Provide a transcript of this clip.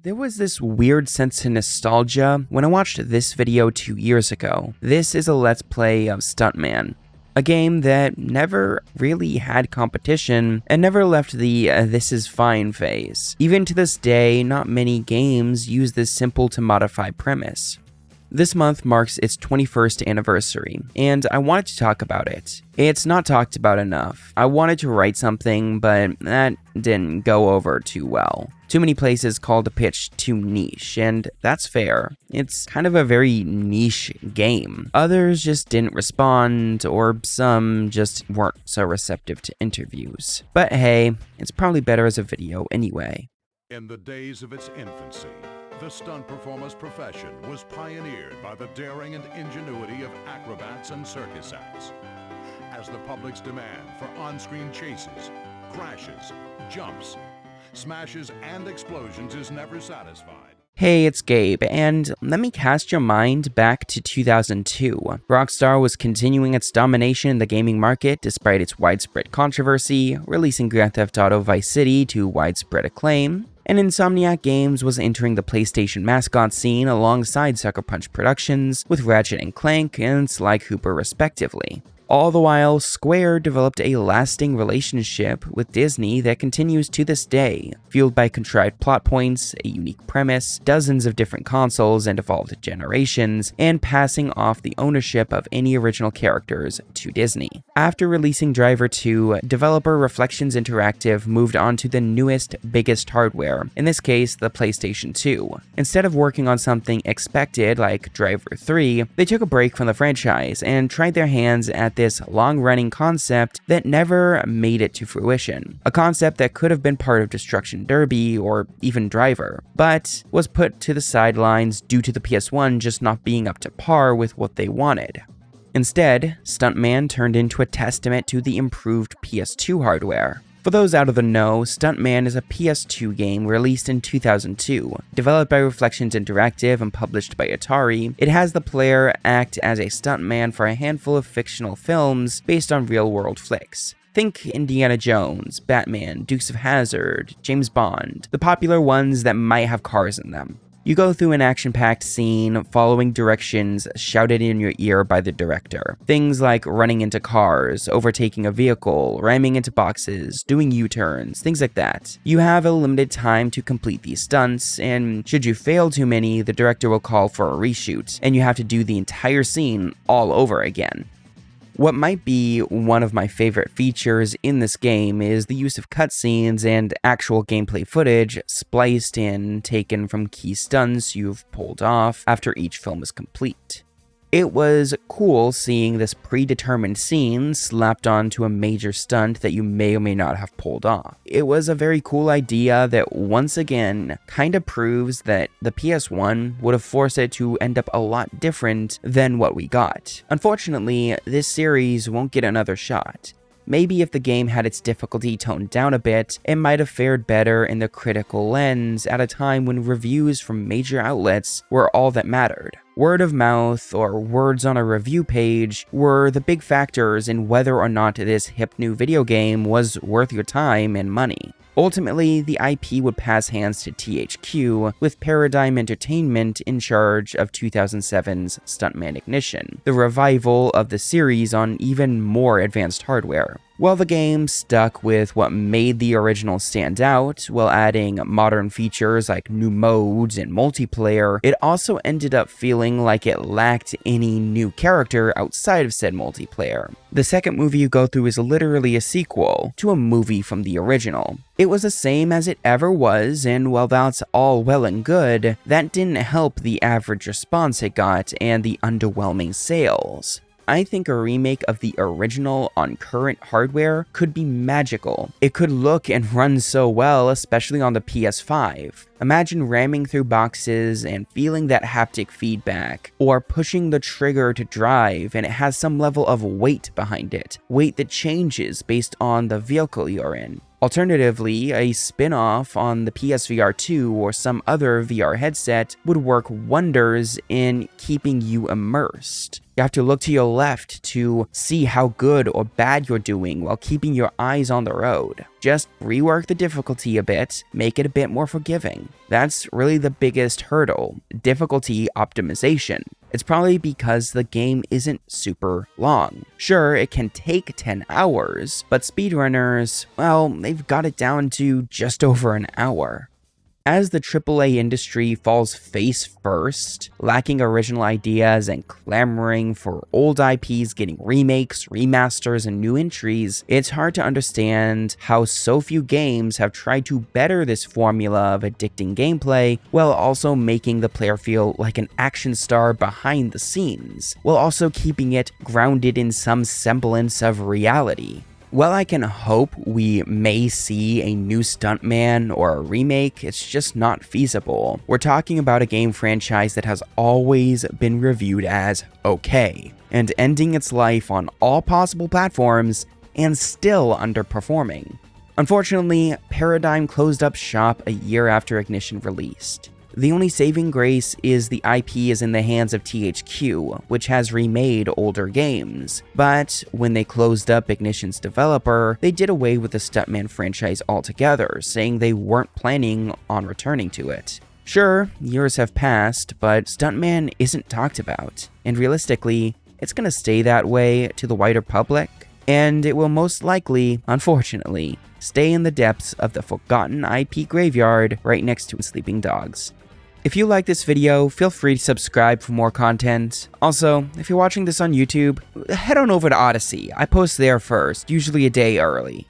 There was this weird sense of nostalgia when I watched this video 2 years ago. This is a Let's Play of Stuntman, a game that never really had competition and never left the this is fine phase. Even to this day, not many games use this simple to modify premise. This month marks its 21st anniversary, and I wanted to talk about it. It's not talked about enough. I wanted to write something, but that didn't go over too well. Too many places called the pitch too niche, and that's fair. It's kind of a very niche game. Others just didn't respond, or some just weren't so receptive to interviews. But hey, it's probably better as a video anyway. In the days of its infancy, the stunt performer's profession was pioneered by the daring and ingenuity of acrobats and circus acts. As the public's demand for on-screen chases, crashes, jumps, smashes, and explosions is never satisfied. Hey, it's Gabe, and let me cast your mind back to 2002. Rockstar was continuing its domination in the gaming market despite its widespread controversy, releasing Grand Theft Auto Vice City to widespread acclaim, and Insomniac Games was entering the PlayStation mascot scene alongside Sucker Punch Productions with Ratchet & Clank and Sly Cooper respectively. All the while, Square developed a lasting relationship with Disney that continues to this day, fueled by contrived plot points, a unique premise, dozens of different consoles and evolved generations, and passing off the ownership of any original characters to Disney. After releasing Driver 2, developer Reflections Interactive moved on to the newest, biggest hardware, in this case, the PlayStation 2. Instead of working on something expected like Driver 3, they took a break from the franchise and tried their hands at this long-running concept that never made it to fruition. A concept that could have been part of Destruction Derby or even Driver, but was put to the sidelines due to the PS1 just not being up to par with what they wanted. Instead, Stuntman turned into a testament to the improved PS2 hardware. For those out of the know, Stuntman is a PS2 game released in 2002. Developed by Reflections Interactive and published by Atari, it has the player act as a stuntman for a handful of fictional films based on real-world flicks. Think Indiana Jones, Batman, Dukes of Hazzard, James Bond, the popular ones that might have cars in them. You go through an action-packed scene following directions shouted in your ear by the director. Things like running into cars, overtaking a vehicle, ramming into boxes, doing U-turns, things like that. You have a limited time to complete these stunts, and should you fail too many, the director will call for a reshoot, and you have to do the entire scene all over again. What might be one of my favorite features in this game is the use of cutscenes and actual gameplay footage spliced in, taken from key stunts you've pulled off after each film is complete. It was cool seeing this predetermined scene slapped onto a major stunt that you may or may not have pulled off. It was a very cool idea that once again kinda proves that the PS1 would have forced it to end up a lot different than what we got. Unfortunately, this series won't get another shot. Maybe if the game had its difficulty toned down a bit, it might have fared better in the critical lens at a time when reviews from major outlets were all that mattered. Word of mouth, or words on a review page, were the big factors in whether or not this hip new video game was worth your time and money. Ultimately, the IP would pass hands to THQ, with Paradigm Entertainment in charge of 2007's Stuntman Ignition, the revival of the series on even more advanced hardware. While the game stuck with what made the original stand out, while adding modern features like new modes and multiplayer, it also ended up feeling like it lacked any new character outside of said multiplayer. The second movie you go through is literally a sequel to a movie from the original. It was the same as it ever was, and while that's all well and good, that didn't help the average response it got and the underwhelming sales. I think a remake of the original on current hardware could be magical. It could look and run so well, especially on the PS5. Imagine ramming through boxes and feeling that haptic feedback, or pushing the trigger to drive and it has some level of weight behind it, weight that changes based on the vehicle you're in. Alternatively, a spin-off on the PSVR 2 or some other VR headset would work wonders in keeping you immersed. You have to look to your left to see how good or bad you're doing while keeping your eyes on the road. Just rework the difficulty a bit, make it a bit more forgiving. That's really the biggest hurdle, difficulty optimization. It's probably because the game isn't super long. Sure, it can take 10 hours, but speedrunners, well, they've got it down to just over an hour. As the AAA industry falls face first, lacking original ideas and clamoring for old IPs getting remakes, remasters, and new entries, it's hard to understand how so few games have tried to better this formula of addicting gameplay while also making the player feel like an action star behind the scenes, while also keeping it grounded in some semblance of reality. While I can hope we may see a new Stuntman or a remake, it's just not feasible. We're talking about a game franchise that has always been reviewed as okay, and ending its life on all possible platforms and still underperforming. Unfortunately, Paradigm closed up shop a year after Ignition released. The only saving grace is the IP is in the hands of THQ, which has remade older games. But when they closed up Ignition's developer, they did away with the Stuntman franchise altogether, saying they weren't planning on returning to it. Sure, years have passed, but Stuntman isn't talked about, and realistically, it's gonna stay that way to the wider public, and it will most likely, unfortunately, stay in the depths of the forgotten IP graveyard right next to Sleeping Dogs. If you like this video, feel free to subscribe for more content. Also, if you're watching this on YouTube, head on over to Odyssey. I post there first, usually a day early.